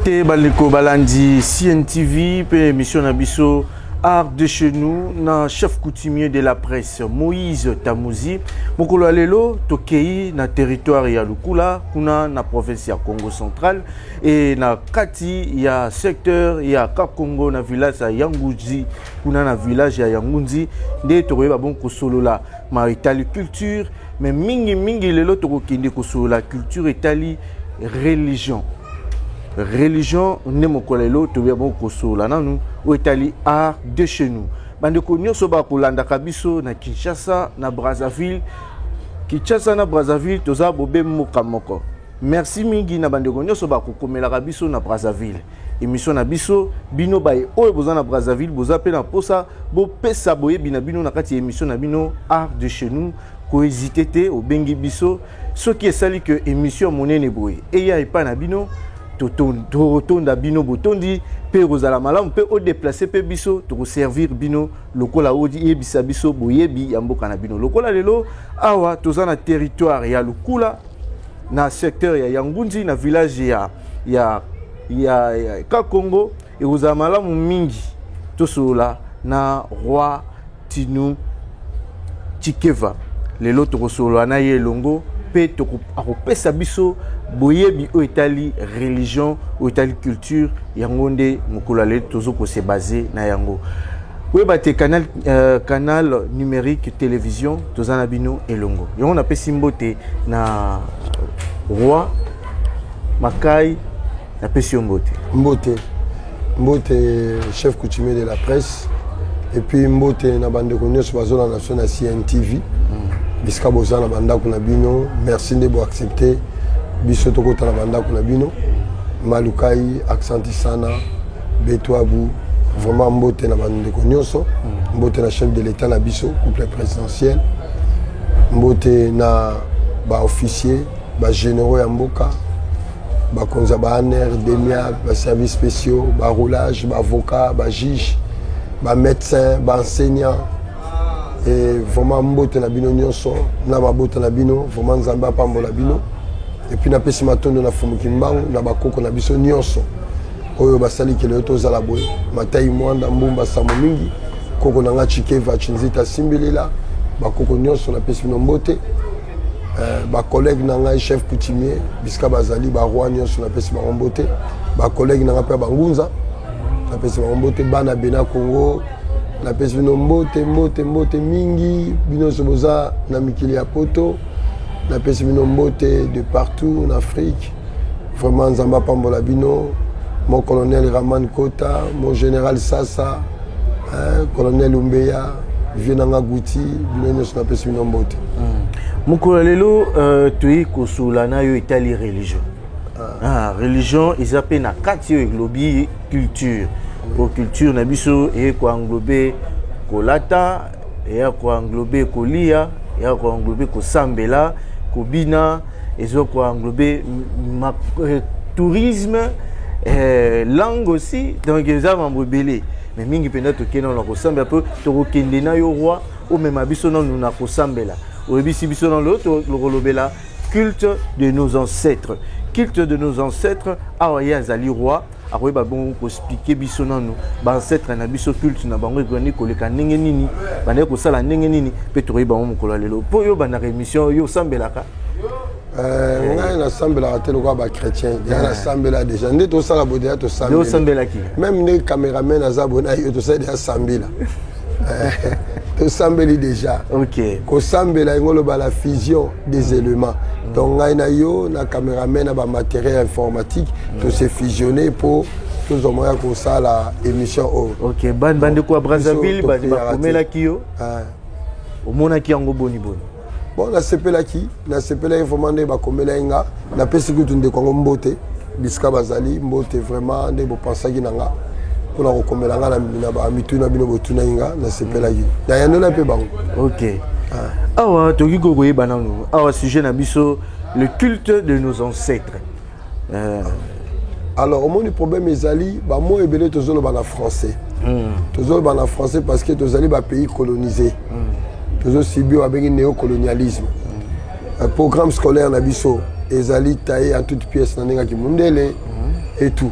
Mbote Baliko Balandi CNTV pe émission Nabiso Art de chez nous na chef coutumier de la presse Moïse Tamouzi mokolo lelo tokei na territoire ya Lukula kuna na province ya Congo central et na kati ya secteur ya Kakongo na village ya Yanguzi kuna na village ya Yangunzi nde tokoyeba bon kosolola maritali culture mais mingi lelo tokokende kosolola culture etali religion. Religion ne mokolelo to bien bon kosola nanu o etali art de chez nous bande ko nyoso ba kolanda kabiso na Kinshasa na Brazzaville toza bobe mokamoko merci mingi na bande ko nyoso ba kokomela kabiso na Brazzaville émission na biso bino baye o boza na Brazzaville boza pe na posa bo pesa boye bina bino na kati émission na bino art de chez nous ko hésiter te o bengi biso ce qui est sali que émission monene boye et ya ipa na bino totonda bino botondi pe rozala malamu pe o déplacer pe biso to servir bino lokola odi yebisa biso boyebi ya mboka na bino lokola lelo awa toza na territoire ya Lukula na secteur ya Yangunzi na village ya Kakongo e rozala malamu mingi tosola na roi Tinu Chikeva lelo to kosola na ye longo pe to akopesa biso boyebi o etali religion o etali culture yango nde mokolo le tozoko se basé na yango weba te canal numérique télévision tozana bino elongo yango na pesi mbote na roi Makai na pesi mbote chef coutumier de la presse et puis mbote na bande konyo sur bazona national CNTV biska bozana banda kuna bino merci de accepter biso tokota na banda kuna bino Malukai accenti sana Betwabu vraiment mbote na bande konyoso mbote na chef de l'état na biso couple présidentiel mbote na ba officier ba généraux ya mboka ba konza ba aner demia ba services spéciaux ba roulage ba avocat ba juge ba médecin ba enseignant et vraiment mbote na bino nyonso na mabota na bino vraiment nzamba pambola bino et puis na pesi matondo na fumuki mbangu na bakoko na biso nyonso oyo basali kele tozala boye matai mwanda mbumba samo mingi koko na nga Chikeva Chinzita Simbilela bakoko nyonso na pesi bino mbote ba collègue na nga chef coutumier biska bazali ba roi nyonso na pesi ba mbote ba collègue na nga pe bangunza na pesi ba mbote bana bena Congo na pesi bino mbote mingi bino soboza na mikili ya poto na pesi bino mbote de partout en Afrique vraiment nzamba pambola bino mon colonel Raman Kota mon général Sasa colonel Umbeya Vienanga Gouti bino nyonso na pesi bino mbote mokolo lelo toyi kosula na yo etali religion religion isape na kati yo eglobi culture pour culture na biso e ko englober kolata e ko englober kolia e ko englober kosambela kobina ezo ko englober tourisme langue aussi donc ça membre belé mais mingi penda to kena na kosambela peu to kende na yo roi o même biso na na kosambela o bisi biso na lo to lobela culte de nos ancêtres awa ya zali roi akoye ba bon ko expliquer biso nanu ba ancêtre na biso culte na bango ekoni koleka ndenge nini bana ko sala ndenge nini pe to koyeba mo mokolo lelo po yo bana émission yo sambelaka ngai na sambela te lokwa ba chrétien ya na sambela déjà nde to sala bodia to sambela yo sambela ki même les caméramen azabona yo to sala ya sambela to sambeli déjà OK ko sambela ngolo ba la fusion des éléments donc ngai na yo na caméraman na ba matériel informatique to se fusionner pour tous au moins ko sala émission OK bande ko Brazzaville ba komela kiyo o mona ki yango boni bon na sepela vraiment ne ba komela nga na pesi kutu nde ko mbote biska bazali mbote vraiment ne bo pensaki nanga pour la recommander na ba mitu na bino botuna inga na sepela yi na yano na pe bango OK awa toki ko koyeba nanu awa sujet na biso le culte de nos ancêtres alors au moins le problème ezali ba mo ebele tozolo ba na français parce que tozali ba pays colonisé tozo sibi ba bengi néocolonialisme programme scolaire na biso ezali taillé en toutes pièces na ndenge ki mundele et tout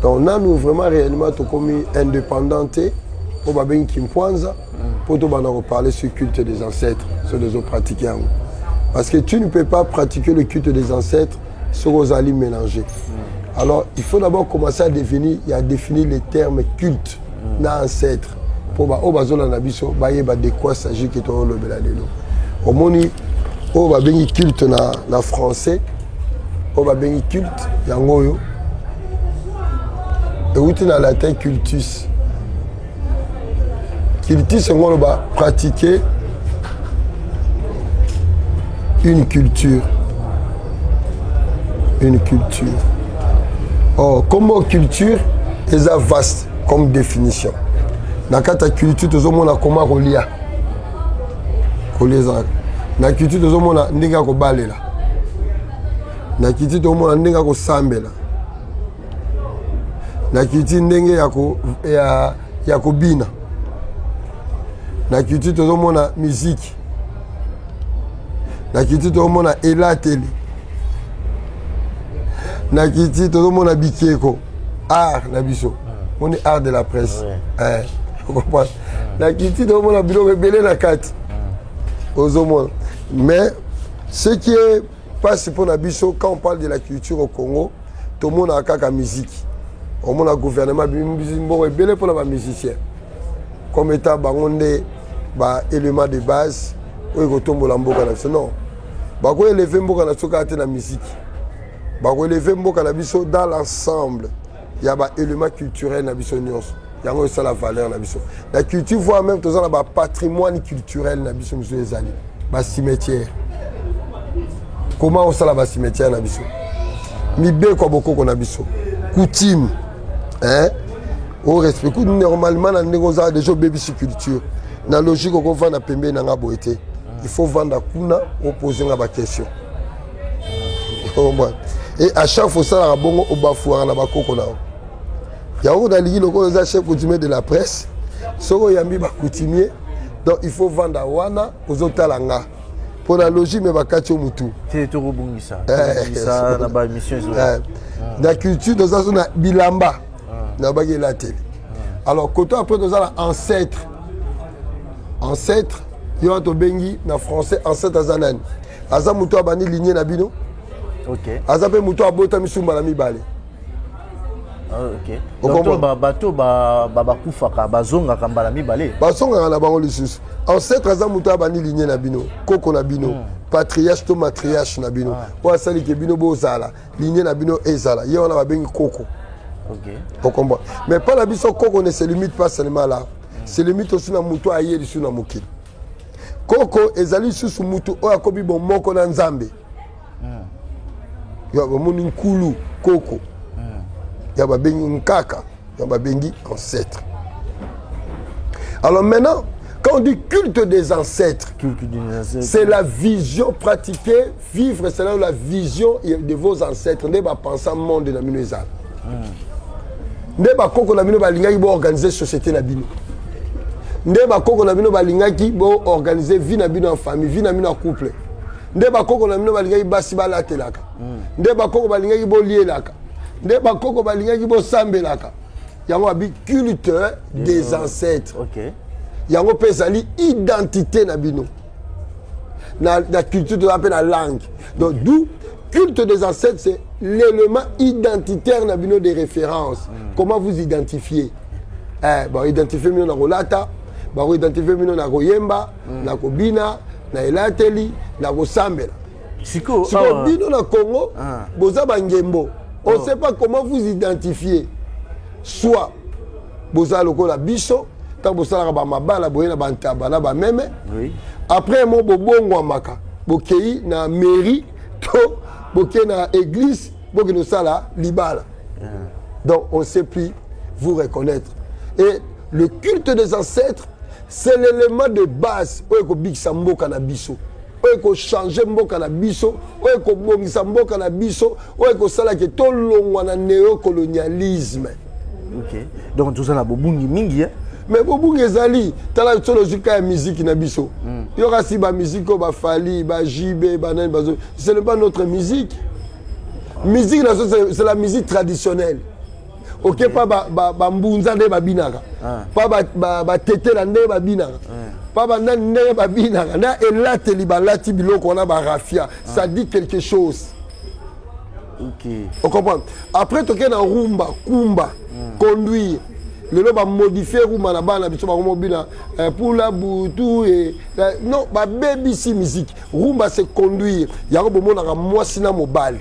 Donc nous vraiment réellement comme indépendanté au babin Kimpwanza pour te parler sur le culte des ancêtres, sur les autres pratiquer. Parce que tu ne peux pas pratiquer le culte des ancêtres sur aux alliés mélangés. Alors il faut d'abord commencer à définir les termes culte d'ancêtres pour au bazona na biso ba de quoi s'agit que to le belalelo. Au moni au babin culte na français au babin culte yangoyo. Et où tu as la latin cultus. Cultus, c'est qu'on va pratiquer une culture. Une culture. Or, comme culture, c'est vaste comme définition. Dans la culture, tu as comment relier. Dans la culture, tu as ndenga ko balela. Dans la culture, tu as ndenga ko sambela. Na culture ndenge ya kobina na culture tozomona musique na culture tozomona elateli na culture tozomona bikeko art na biso on est art de la presse vous comprenez na culture tozomona biloko ebele na kati ozomona mais ce qui est pas pour na biso quand on parle de la culture au Congo tout le monde a kaka musique. Au monde a gouvernement belé pour les musiciens comme état bangonde ba élément de base où il tombe la mboka na non ba ko élever mboka na soka te na musique ba ko élever mboka na biso dans l'ensemble il y a ba élément culturel na biso nyos yango ça la valeur na biso la culture voit même tous na ba patrimoine culturel na biso monsieur ezali ba cimetière comment on ça la ba cimetière na biso mibe ko boko na biso coutume. Hein? Au respect, normalement, on a déjà baby culture. Dans la logique, on va vendre pembe na boité. Il faut vendre kuna ou poser la question. Et à chaque fois, ça a bon au bafouar na bakoko na. Il y a un allié le chef coutumier de la presse. Soko yambi ba coutumier. Donc il faut vendre à wana aux otalanga. Pour la logique mais bakati au mutu. C'est tout rebondissant. Ça na ba mission. La culture dans ça bilamba. Na bagé la télé. Alors quand après nous avons ancêtre yo to bengi na français ancêtre azanan aza muto abani lignée na bino. OK aza pe muto abota misumba na mibale. OK donc bato ba kufaka bazonga kambala mibale bazonga na bango lisusu ancêtre aza muto abani lignée na bino koko na bino patriarche to matriarche na bino po asali ke bino bozala lignée na bino ezala yo na ba bengi koko. OK. On comprend. Mais pas la biso Koko ne se limite pas seulement là. Se limite aussi na muto aye lisu na mokili. Koko ezali susu mutu o akobi bon moko na nzambe. Ya ba moni nkulu koko. Ya ba bengi nkaka, ya ba bengi ancêtre. Alors maintenant, quand on dit culte des ancêtres, c'est la vision pratiquée, vivre selon la vision de vos ancêtres. Ne pas penser au monde de la minusale. Ndeba koko na bino balingaki bo organiser société na bino. Ndeba koko na bino balingaki bo organiser vie na bino en famille, vie na bino en couple. Ndeba koko na bino balingaki basi balatelaka. Ndeba koko balingaki bo lielaka. Ndeba koko balingaki bo sambelaka. Yango abi culte des ancêtres. OK. Yango pesali identité na bino. Na culture de la langue. Donc d'où culte des ancêtres, c'est l'élément identitaire na bino de référence. Comment vous identifiez? Bah identifier mino na rolata, bah identifier mino na koyemba, na kobina, na elateli, na kosambela. Siko bino na Congo, boza bangembo. On ne sait pas comment vous identifier. Soit boza lokola biso, tant boza la ba mabala boyena bantaba na ba meme. Oui. Après mo bobongo maka, bokei na mairie to bokei na église, bokei no sala libala. Donc on ne sait plus vous reconnaître. Et le culte des ancêtres, c'est l'élément de base. Oeko bikisa mboka na biso. Oeko changer mboka na biso. Oeko bongisa mboka na biso. Oeko sala ke to longwa na néocolonialisme. OK. Donc tout ça na bobungi mingi hein. Mais bobungi ezali tala logique ya musique na biso. Yo kasi ba musique ko ba Fali, ba JB, ba nan bazo. Ce n'est pas notre musique. Musique c'est la musique traditionnelle. ok pas ba mbunza nde babinaka pas ba tetela nde babinaka pas ba nde babinaka na elateli balati biloko on a ba rafia ça dit quelque chose. OK, on comprend. Après toke na rumba kumba conduire le ba modifier rumba na bana biso ba mobile pour la boutou et non ba baby si musique rumba c'est conduire ya ko bomona ka mwasi na mobile.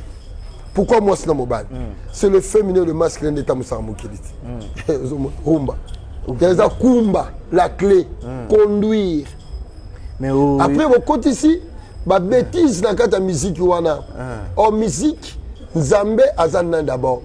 Pourquoi moi c'est mobile? C'est le féminin le masculin d'état Moussarmo qui dit. Rumba. Kumba, la clé, conduire. Mais après au côté ici, ma bêtise dans la musique wana. En musique, Nzambe azana d'abord.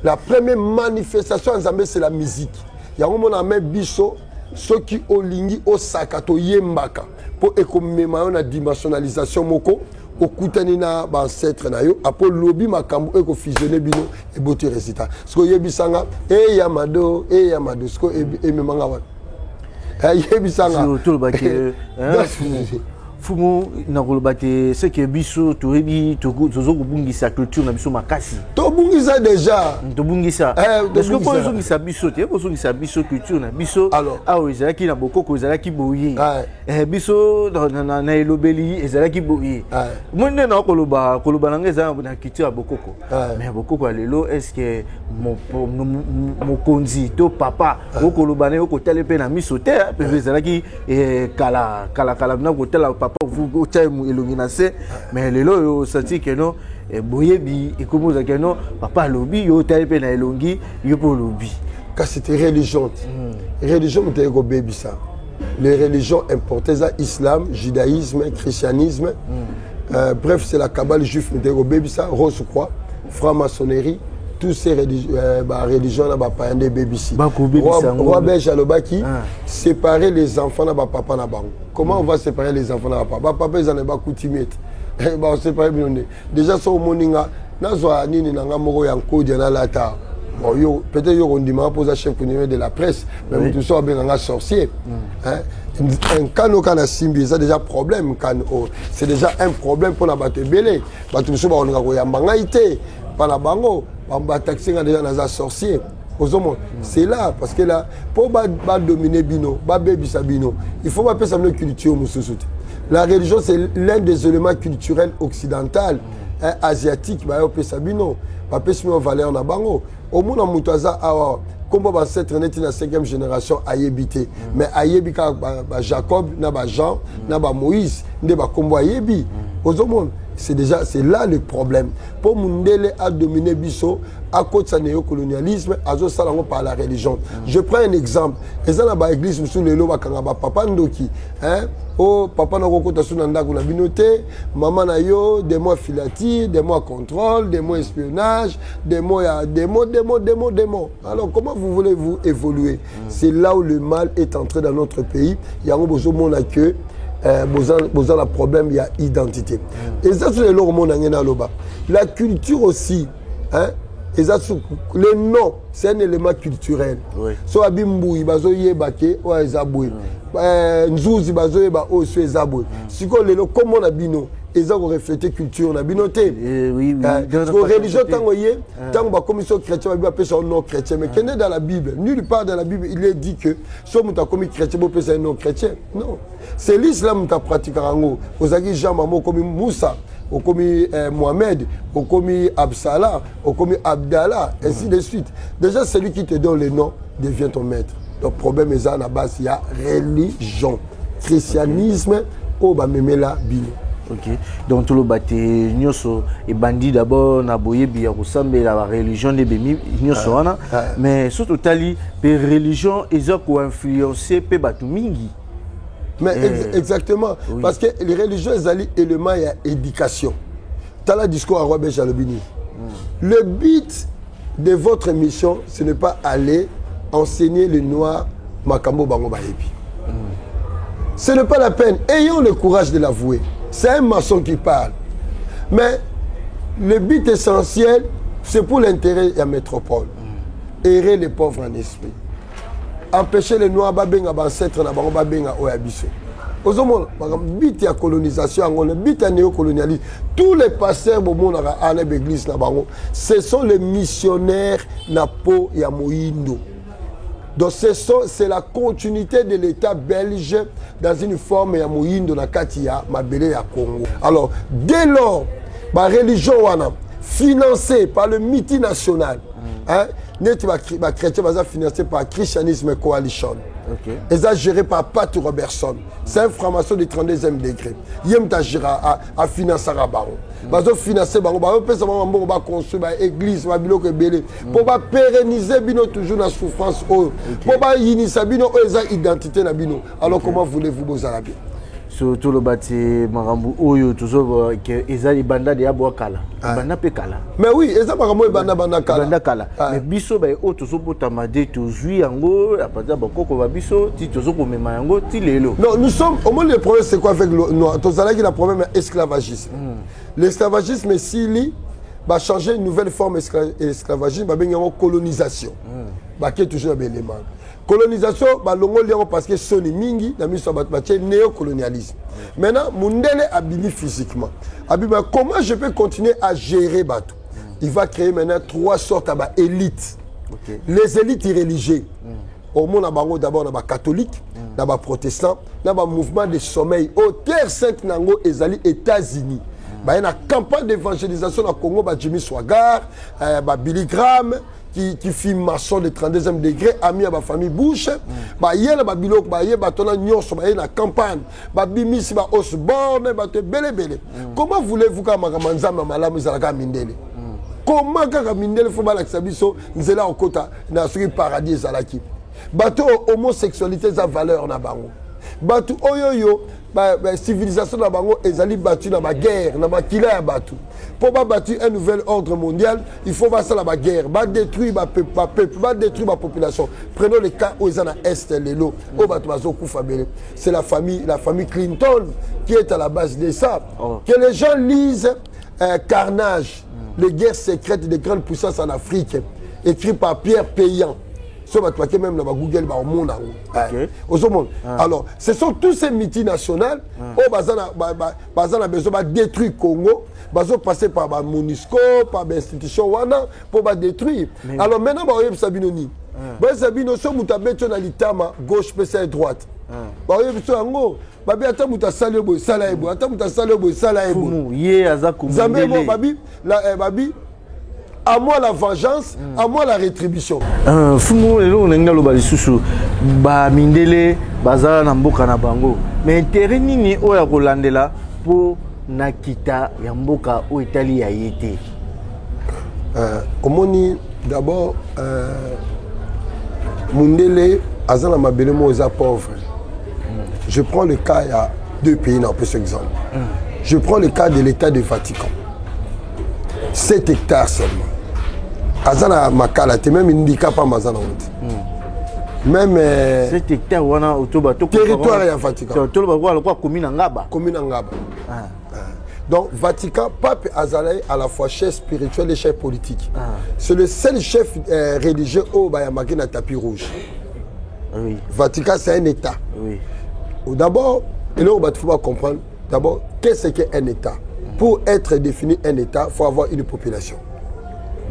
La première manifestation en Nzambe c'est la musique. Il y a un moment même biso ceux qui olingi au sakato yembaka pour écomémorer la dimensionnalisation moko. Okutani na ba ancêtre na yo apo lobi makambo eko fusionner bino e boti résultat ce que yebisanga yamado ce que ememanga wa yebisanga tout ba ke fumo na kolobate ce que biso torebi tozo kubungisa culture na biso makasi to bungisa déjà to bungisa est-ce que pour bungisa biso te pour bungisa biso culture na biso awo ezalaki na bokoko ezalaki boye biso na elobeli ezalaki boye monde na koloba nanga ezala na culture bokoko mais bokoko lelo est-ce que mon konzi to papa okoloba na okotale pe na miso te pe ezalaki kala na kotala papa vous time illumination mais lelo yo senti que non boyebi et comme ça que non papa lobi yo taille pe na elongi yo pour lobi car c'était religion religion était go baby ça les religions importées à islam judaïsme christianisme bref c'est la kabbale juif était go baby ça rose croix franc-maçonnerie tous ces religions là pas un des BBC roi belge alobaki séparer les enfants na ba papa na bango. Comment on va séparer les enfants na papa papa ils en ba coutumier ba séparer binonde déjà so moninga nazwa nini nanga moko ya nkodi na lata bon yo peut-être yo on demande poser chef de la presse mais tout ça ben sorcier un cano kana simbi c'est déjà problème c'est déjà un problème pour la batte belé ba tout ça ba on nga ya mangaité par la bango ba taxi déjà dans sorcier. C'est là parce que là pour dominer bino baby sabino il faut pas penser à notre culture mususuti. La religion c'est l'un des éléments culturels occidentaux asiatiques ba pe sabino ba pe simo valeur na bango au monde mutaza awa comme ba ancêtre net na 5e génération ayebité mais ayebika ba Jacob na ba Jean na ba Moïse nde ba kombo ayebi ozomona. C'est là le problème. Pour Mundele a dominé Bisso, à cause de sa néocolonialisme, à cause par la religion. Je prends un exemple. Les gens dans l'église, sous les lois, papa ndoki, oh papa na roko tasu nanda kuna binote, maman na yo, des mois filature, des mois contrôle, des mois espionnage, des mots. Alors comment vous voulez vous évoluer? C'est là où le mal est entré dans notre pays. Il y a un besoin de que besoin de problème, il y a identité. Et ça, c'est le monde la culture aussi, hein, et ça, le nom, c'est un élément culturel. So abimbu, bazo yebake, ou ezaboui. Nzouzi bazo yeba, ou so ezaboui. Si ko le comme on a bino, ils ont reflété culture, on a binoté. Oui. Parce que religion, tant que commission chrétienne, on va appeler ça un nom chrétien. Mais qu'est-ce dans la Bible? Nulle part dans la Bible, il est dit que si on a commis chrétien, on peut appeler ça un nom chrétien. Non. C'est l'islam qui a pratiqué. Vous avez Jean Maman comme Moussa, ou comme Mohamed, ou comme Absalah, ou comme Abdallah, ainsi de suite. Déjà, celui qui te donne le nom devient ton maître. Le problème est à la base, il y a religion. Christianisme, ou bamemela bino. Ok, donc tout le bâti nyoso et bandit d'abord na boye biya ressemble la religion de bemi nyoso wana mais surtout tali pe religion ils ont influencé pe batu mingi. Mais exactement parce que les religions ils allaient élément il y a éducation. Tala discours à Robert Jalobini. Le but de votre mission ce n'est pas aller enseigner le noir makambo bango baebi. Ce n'est pas la peine. Ayons le courage de l'avouer. C'est un maçon qui parle. Mais le but essentiel, c'est pour l'intérêt de la métropole. Errer les pauvres en esprit. Empêcher les noirs babenga ancêtres na bango babenga oyabiso. Ozomona, bit ya colonisation, bit ya néocolonialisme. Tous les pasteurs à l'église, ce sont les missionnaires Napo ya Moïndo. Donc c'est la continuité de l'État belge dans une forme ya Moïndo na Katia, Mabele ya Congo. Alors, dès lors, la religion wana financée par le multinational, hein, les chrétiens financés par Christianisme Coalition. Okay. Et ça géré par Pat Robertson. C'est un franc-maçon du 32e degré. Yem ta gira à financer la baron. Parce que financer baron, baron peut savoir on va construire une église, va bilo que belé. Pour pas pérenniser bino toujours la souffrance pour pas initier bino eza identité na bino. Alors comment voulez-vous vous araber? Surtout le bâti marambu oyo toujours que ezali banda de abwakala banda pe kala mais oui ezali marambu banda kala mais biso ba o toujours botamade toujours yango apaza bakoko ba biso ti toujours ko mema yango ti lelo. Non, nous sommes au moins le problème c'est quoi avec le tozalaki la problème esclavagisme. L'esclavagisme s'il va changer une nouvelle forme esclavagisme va benga colonisation. Ba qui est toujours un élément. Colonisation, parce que Sony Mingi, c'est néocolonialisme. Maintenant, Mundele abili physiquement. Comment je peux continuer à gérer Batou? Il va créer maintenant 3 sortes d'élites. Okay. Les élites religieuses. Au monde, d'abord, on a catholique, on a protestant, on a mouvement de sommeil. Au Terre Sainte, Nango, Ezali, États-Unis. Il y a une campagne d'évangélisation au Congo, Jimmy Swaggart, Billy Graham. Qui filme maçon de 32e degré, ami à ma famille Bush, il y a des bilok, il y a la campagne, il y a Osborne, belé. Comment voulez-vous que Magamanza Mamalam Zalaka Mindele? Comment que Mindele faut pas l'accepter? Nous sommes là au Kota, dans ce paradis Zalaki. Bateau homosexualité, ça valeur na bango. Bateau oyoyo, civilisation na bango, ezali battu dans la guerre, dans la kila bateau. Pour battre un nouvel ordre mondial, il faut voir ça la guerre, détruire le peuple, détruire la population. Prenons le cas où ils sont à l'Est, l'élo, c'est la famille Clinton qui est à la base de ça. Que les gens lisent Carnage, les guerres secrètes des grandes puissances en Afrique, écrit par Pierre Payan. Même dans Google, au monde. Alors, ce sont tous ces multinationales qui ont besoin de détruire le Congo. Ils ont passé par la MONUSCO, par l'institution Wana pour détruire. Alors maintenant, ils ont Sabinoni. Sabino, si vous avez un litama gauche, et droite. Vous avez à moi la vengeance, à moi la rétribution. Fumu elo nenga lo bali susu ba mindele bazala na mboka na bango. Mais intérêt nini oya kolandela po nakita ya mboka o Italie ya yete. Omoni d'abord Mundele azana mabele mo za pauvre. Je prends le cas il y a 2 pays dans ce exemple. Je prends le cas de l'État du Vatican. 7 hectares seulement. Azana makala te même indika pas mazana même 7 hectares wana otoba to territoire ya Vatican. To ba kwa commune Ngaba. Commune Ngaba. Donc Vatican pape Azalaï à la fois chef spirituel et chef politique. C'est le seul chef religieux au bayamaki na tapis rouge. Oui. Vatican c'est un état. Oui. D'abord, et là on va pouvoir comprendre d'abord qu'est-ce qu'un état. Pour être défini un état, il faut avoir une population.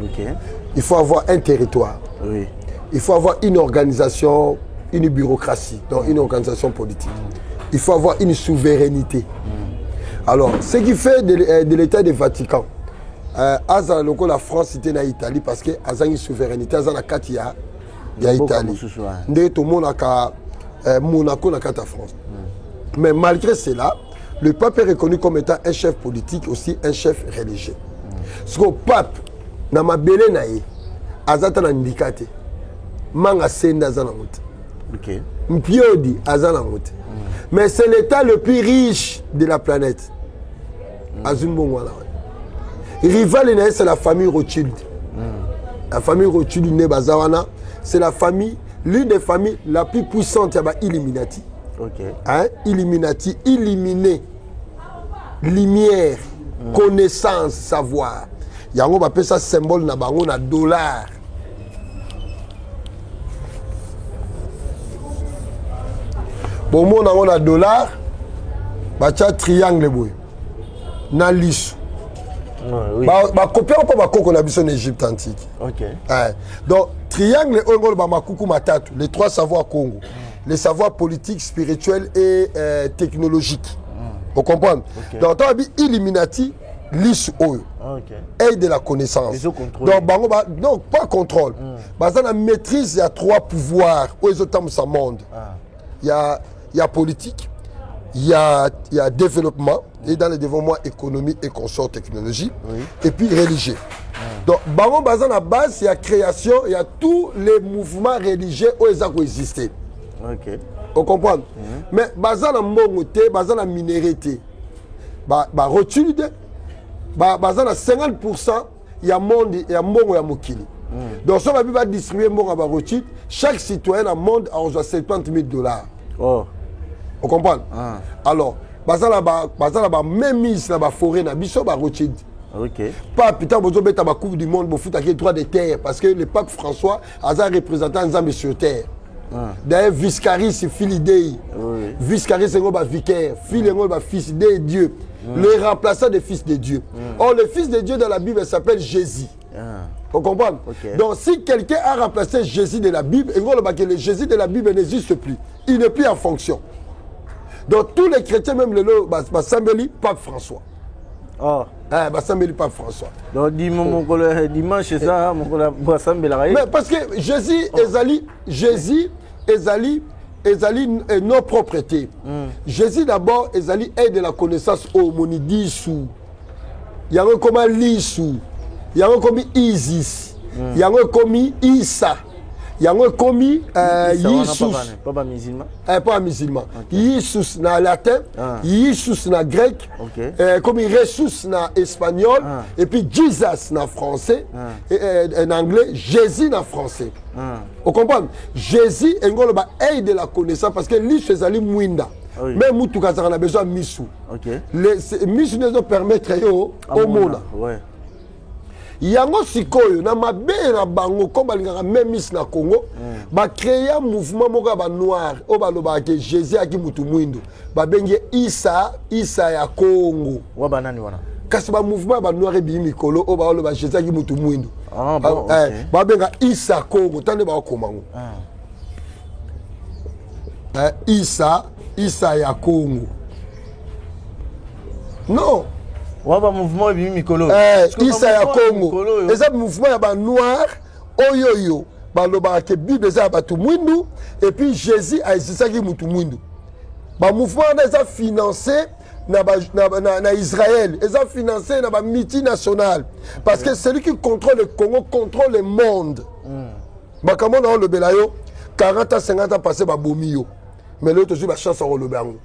Okay. Il faut avoir un territoire. Oui. Il faut avoir une organisation, une bureaucratie, donc une organisation politique. Il faut avoir une souveraineté. Alors, ce qui fait de l'État du Vatican, la France était en Italie parce que a une souveraineté, il y a l'Italie. Tout le monde a Monaco dans la France. Mais malgré cela, le pape est reconnu comme étant un chef politique, aussi un chef religieux. Parce que le pape, dans ma belé naïe, azata na ndikate, manga senda zanamote. Ok. Mpiodi azanamote. Mais c'est l'état le plus riche de la planète. Azunbongwana. Rival naïe, c'est la famille Rothschild. La famille Rothschild Nebazawana, c'est la famille, l'une des familles la plus puissante, il y a Illuminati. Okay. Hein? Illuminati, illuminer, lumière, connaissance, savoir. Il y a un ça symbole na bango na dollar. Bon, on a dollar, bacha triangle boy na lisu oui. Copier pas ma coco na biso en Égypte antique. OK. Donc triangle ongolo ba makuku matatu, les trois savoirs Congo. Les savoirs politiques, spirituels et technologiques. Vous comprenez? Donc tu as Illuminati lisu oyo. OK. Aide de la connaissance. Donc bango non pas contrôle. Parce la maîtrise il y a trois pouvoirs où ils ont ça monde. Il y a politique, il y a développement, et dans le développement économique et consort technologie, et puis religieux. Donc, bango bazan à base, il y a création, il y a tous les mouvements religieux où ils ont existé. OK. Vous comprenez? Mais bazan à mongoté, bazan à minérité, rotude, bazan à 50%, il y a monde, il y a mongo, il y a mokili. Donc, si on va distribuer mongo à rotude, chaque citoyen dans le monde a reçu $70,000. Oh. Vous comprenez? Alors, bazala même mise dans la forêt, na biso ba rochid. OK. Pas putain bozo beta ba coupe du monde, bo fout avec droit de terre parce que le pape François a représentant Nzambe sur terre. D'ailleurs Viscaris c'est fils d'Idée. Viscaris c'est un vicaire, fils un fils de Dieu. Le remplaçant des fils de Dieu. Or le fils de Dieu dans la Bible s'appelle Jésus. Vous comprenez? Donc si quelqu'un a remplacé Jésus de la Bible, le Jésus de la Bible n'existe plus. Il n'est plus en fonction. Donc tous les chrétiens, même le lot, Bassambeli, Pape François. Oh. Bassambeli, Pape François. Donc dimanche, c'est ça, Bassambeli. Mais parce que Jésus est nos propriétés. Jésus d'abord, Ezali est de la connaissance au monidisou. Il y a un comme Lissou. Il y a un comme Isis. Il y a un comme Issa. Il y a un commis Isus. Pas musulman. Pas musulman. Isus na latin, Isus na grec, comme Ressus na espagnol, et puis Jesus na français, et en anglais, Jésus na français. Vous comprenez? Jésus est de la connaissance parce que lui c'est Ali Mwinda. Même Moutou Kazara a besoin de Missou. Missou nous permettre au monde. Yango sikoyo na mabe na bango comme balingaka même mis na Congo ba créer un mouvement moko ba noir o ba loba ke Jésus aki mutu mwindo ba bengi Isa ya Congo wa banani wana kasi ba mouvement ba noir bi mikolo o ba loba Jésus aki mutu mwindo bon, ba benga Isa Congo tande ba komango Isa ya Congo non. Waba mouvement bi mikolo. Isa ya Congo. Eza mouvement ya ba noir oyoyo ba loba ke Bible za ba tu mwindu et puis Jésus a isaki mutu mwindu. Ba mouvement eza financé na Israël, eza financé na ba multinational parce que celui qui contrôle le Congo contrôle le monde. Ba kamo na le belayo 40 à 50 ans passé ba bomio. Mais l'autre jour ba chance au le bango.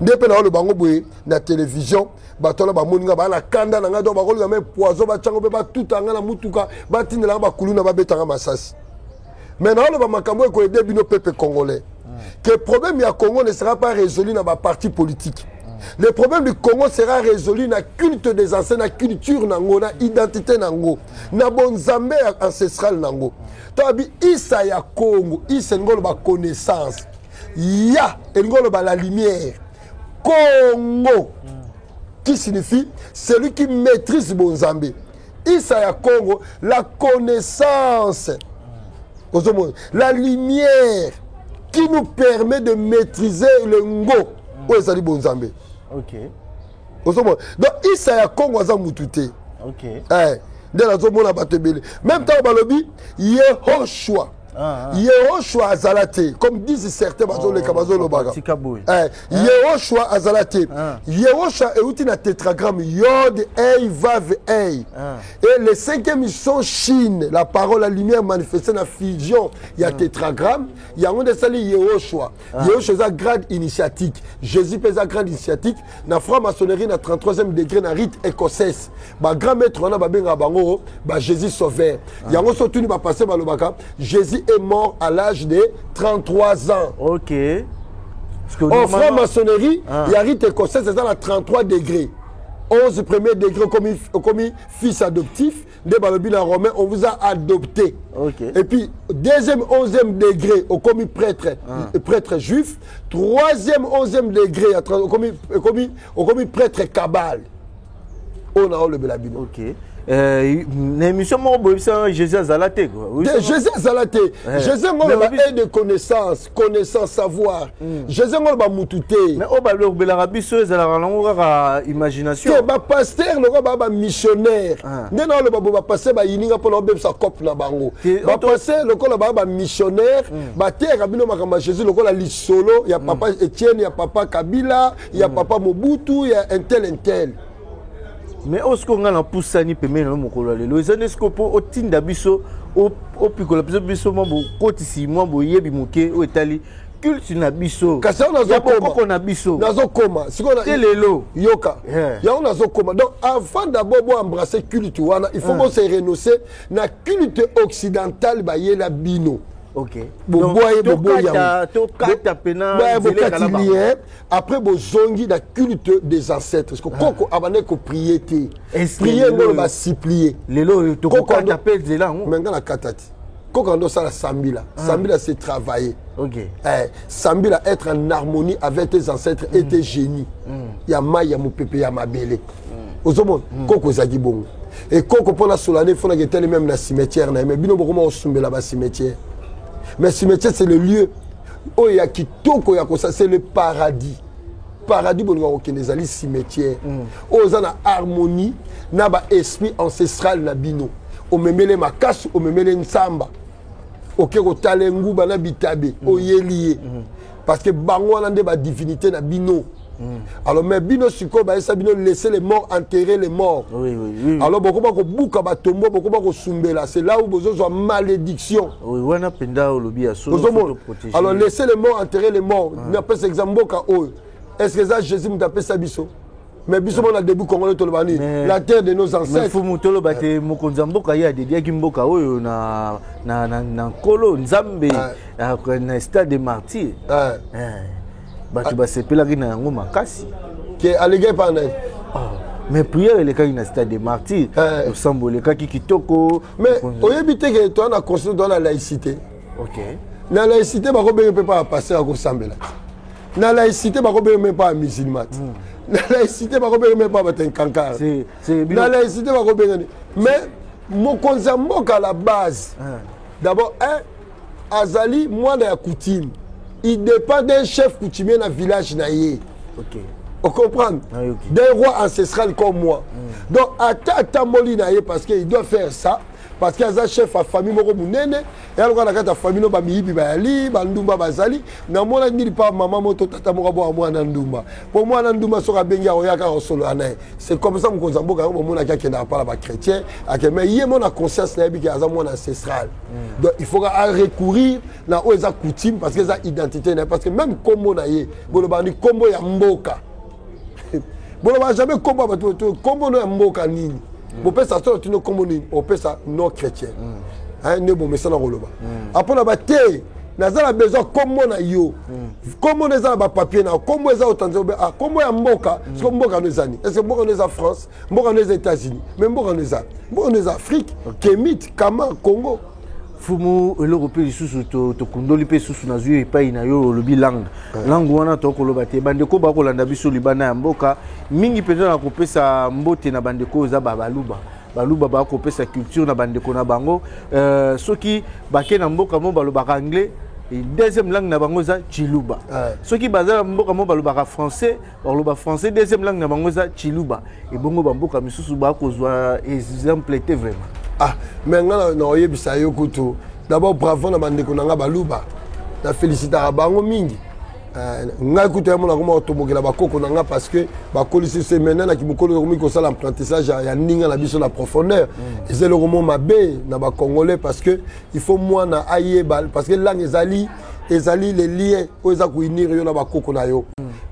Ndepé na le bango boye na télévision batola ba moninga ba la kanda na ngado ba kolga même poison ba tsango be ba tutanga na mutuka ba tinela ba kuluna ba betanga masasi. Maintenant le ba makambo ko aider bino peuple congolais. Que le problème du Congo ne sera pas résolu dans ma parti politique. Le problème du Congo sera résolu dans le culte des anciens, dans la culture, dans l'identité, dans la bonzambe ancestrale. Tu as dit, Issa ya Congo, Issa la connaissance. Ya, la lumière. Congo, qui signifie celui qui maîtrise bonzambe. Issa ya Congo, la connaissance. La lumière qui nous permet de maîtriser le ngo. Où est-ce que bonzambe? Ok. Donc, Issa ya Congo aza mutute. Ok. Dès la zone a batebele. Même temps balobi, Yehoshua. Yehoshua azalate, comme disent certains bazole kabazolo baga. Yehoshua azalate. Yehoshua est outil na tétragramme Yod Ei Vav Ei. Et le cinquième mission Chine, la parole, la lumière manifestée dans la fusion, il y a tétragramme. Il y a un de sali Yehoshua. Yehoshua est un grade initiatique. Jésus est un grade initiatique. Na franc-maçonnerie na 33e degré na rite écossaise. Ba grand maître on a ba benga bango, ba Jésus sauveur. Il y a un surtout ni ba passer ba lobaka. Jésus est mort à l'âge de 33 ans. Ok. En franc-maçonnerie, il y a rite écossais, c'est dans la 33 degrés. 11 premiers degrés comme fils adoptif, de balobina romain, on vous a adopté. Okay. Et puis, deuxième, 11e degré, au commis prêtre, prêtre juif. Troisième, 11e degré, au commis prêtre cabal. On a le belabino. Ok. L'émission Jésus Azalate. Jésus Azalate. Jésus a de connaissance, savoir. Jésus a moutouté. Mais au balo belarabiso ezala imagination. Que ba pasteur le ba missionnaire. Nena le ba pasteur ba yininga pour le sa cop na bango. Ba pasteur le ko ba missionnaire, ba terre bino makamba Jésus le ko la lisolo, ya papa Etienne, ya papa Kabila, ya papa Mobutu, ya un tel. Mais osko ngana pusani pemene no mokolo lelo ezanesko po otinda biso o pikola biso mambo kotisi mambo yebi moke o etali culte na biso kasi on azokoma na biso nazokoma sikona lelo yoka ya on azokoma donc avant d'abord bo embrasser culte wana il faut se renoncer na culte occidental ba yela bino. Ok. Après, vous zongi la culte des ancêtres. Parce que Koko abane ko prier te. Prier non va s'y plier. Lelo to ko t'appelle zela. Menga la katati. Koko ando ça la sambila. Sambila c'est travailler. Ok. Sambila être en harmonie avec tes ancêtres et tes génies. Ya ma ya mopepe ya mabele. Ozomon Koko zaki bongo. Et Koko pour la solane faut na getele même na cimetière na mais bino bokoma osumbela ba cimetière. Mais ce cimetière, c'est le lieu où il y a kitoko ya kosa, c'est le paradis. Paradis, bon, on a des cimetières. Où on a harmonie, na ba esprit ancestral na bino. On me mêle makasu, on me mêle nsamba. Ok, on talengu bana bitabe, o yelié. Parce que bango on a des divinités na bino. Alors mais bino siko ba esa bino laisser les morts enterrer les morts. Oui. Alors beaucoup ko buka ba tombo beaucoup ko sumbela, c'est là où besoin de malédiction. Oui, wana penda olobi ya so protéger. Alors laisser les morts enterrer les morts. N'a pas exemple ka o. Est-ce que ça Jésus m'appelle ça biso? Mais biso on a début congolais to bani, la terre de nos ancêtres. Mais faut mutolo bate mokonza mboka ya de dia kimboka oyo na kolo nzambe na stade de martyrs. Tu vas s'appeler na yango makasi qui allégué par nez. Mais prière les cas na stade des martyrs au sambo les cas qui kitoko mais oyebite que toi na construit dans la laïcité. OK. Na laïcité ba ko be peut pas passer à kosambela. Na laïcité ba ko be même pas musulman. Na laïcité ba ko be même pas baten kankara. C'est na laïcité ba ko be mais mon konzamboka à la base. D'abord azali moi na coutume. Il dépend d'un chef coutumier dans le village naïe. Ok. On comprend? Okay. D'un roi ancestral comme moi. Donc, à Moli naïe parce qu'il doit faire ça. Parce qu'il y a un chef à famille moko munene. Et alors, quand la famille no bamiyibi bayali, bandumba bazali. Na mona ni pas maman moto tata moko bo amwa nandumba. Pour moi nandumba soka benga oyaka osolo anaye. C'est comme ça mon konzamboka mo mona ka kenda pas la chrétien. Mais il y a mon conscience naïe qui a mon ancestral. Donc il faut recourir na oza coutume parce que ça identité parce que même comme naïe, bolo bandi kombo ya mboka. Bolo ba jamais kombo ba to kombo no ya mboka nini. Bon, ça sort une commune, on peut ça non chrétien. Ne bon mais ça dans roloba. Après la bataille, n'a besoin comme on a yo. Comme on est à papier na, comme on est au Tanzanie, comme on est à Mboka, c'est comme Mboka nous ani. Est-ce que Mboka nous en France, Mboka nous États-Unis, mais Mboka nous a, Mboka nous Afrique, Kémit, Kama, Congo. Fumu l'Européen sous to kundoli pe sous na zui pa ina yo lobi langue wana to ko lobate bandeko ba ko landa biso libana ya mboka mingi peza na kopesa mbote na bandeko za baluba ba kopesa culture na bandeko na bango soki bake na mboka mo balobaka anglais et deuxième langue na bango za chiluba soki bazala mboka mo balobaka français deuxième langue na bango za chiluba et bongo ba mboka misusu ba ko zwa exemple était vraiment. Mais non, d'abord, bravo na bandeko nanga baluba. Na félicite à bango mingi. Nga kuta mo na ko tomokela bakoko nanga parce que bakolisi c'est maintenant na ki mokolo ko mi ko sala apprentissage ya ninga na biso la profondeur. Et c'est le roman mabé na ba congolais parce que il faut moi na aye parce que langue ezali les liens o za ku unir yo na bakoko na yo.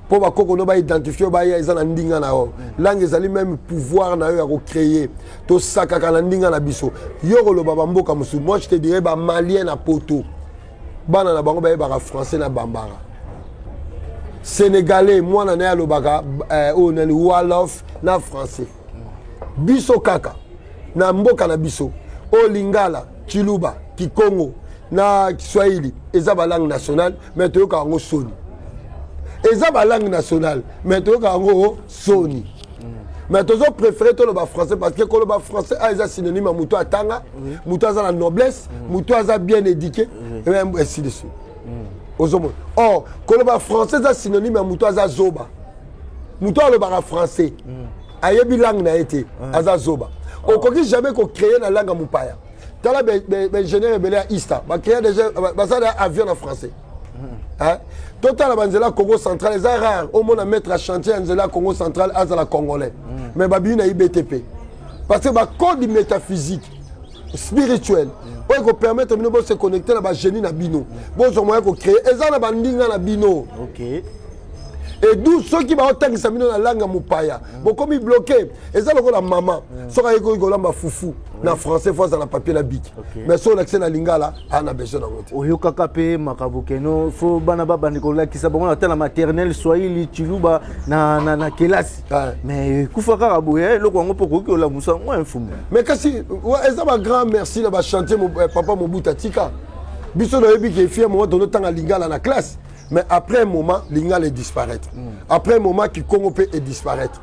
Pour bakoko no ba identifier ba ya ezana ndinga na yo. Langue ezali même pouvoir na yo ya ko créer. To sakaka na ndinga na biso. Yo ko lo baba mboka musu. Moi je te dirais ba malien na poto. Bana na bango ba français na bambara. Sénégalais, moi na ya lo baka on na wolof na français. Biso kaka. na mboka na biso o lingala chiluba kikongo na kiswahili eza ba langue nationale mais toyoka yango soni eza ba langue nationale mais toyoka yango soni mais tozo préféré to le ba français parce que le ba français a eza synonyme à muto atanga muto aza la noblesse muto aza bien éduqué et même ainsi de suite ozomo or le ba français eza synonyme à muto aza zoba muto le ba français ayebi langue na été aza zoba okoki jamais ko créer na langue mupaya tala ingénieur ebele ya ista ba créer déjà basala avion en français hein total banzela Congo central les rares au monde à mettre à chantier banzela Congo central azala congolais mais babi na IBTP parce que ba code métaphysique spirituel oyo ko permettre bino bo se connecter na ba génie na bino bo zo moyen ko créer ezana bandinga na bino OK. Et d'où ceux qui vont otangisa bino na langue mupaya bokomi bloqué eza lokola mama soka yeko kolamba fufu na français fois na papier na bic mais so l'accès na lingala ana besoin na ngote oyo kaka pe makabukeno fo bana baba ndikola kisa bango na tala maternelle swahili chiluba na kelasi mais kufa kaka boye loko ngo poko ki ola musa moi mfumu mais kasi eza ba grand merci na ba chanter papa Mobutu tika biso na yebi ki fie mo donno tanga lingala na classe. Mais après un moment, l'Ingal est disparaître. Après un moment, qui Congo peut disparaître.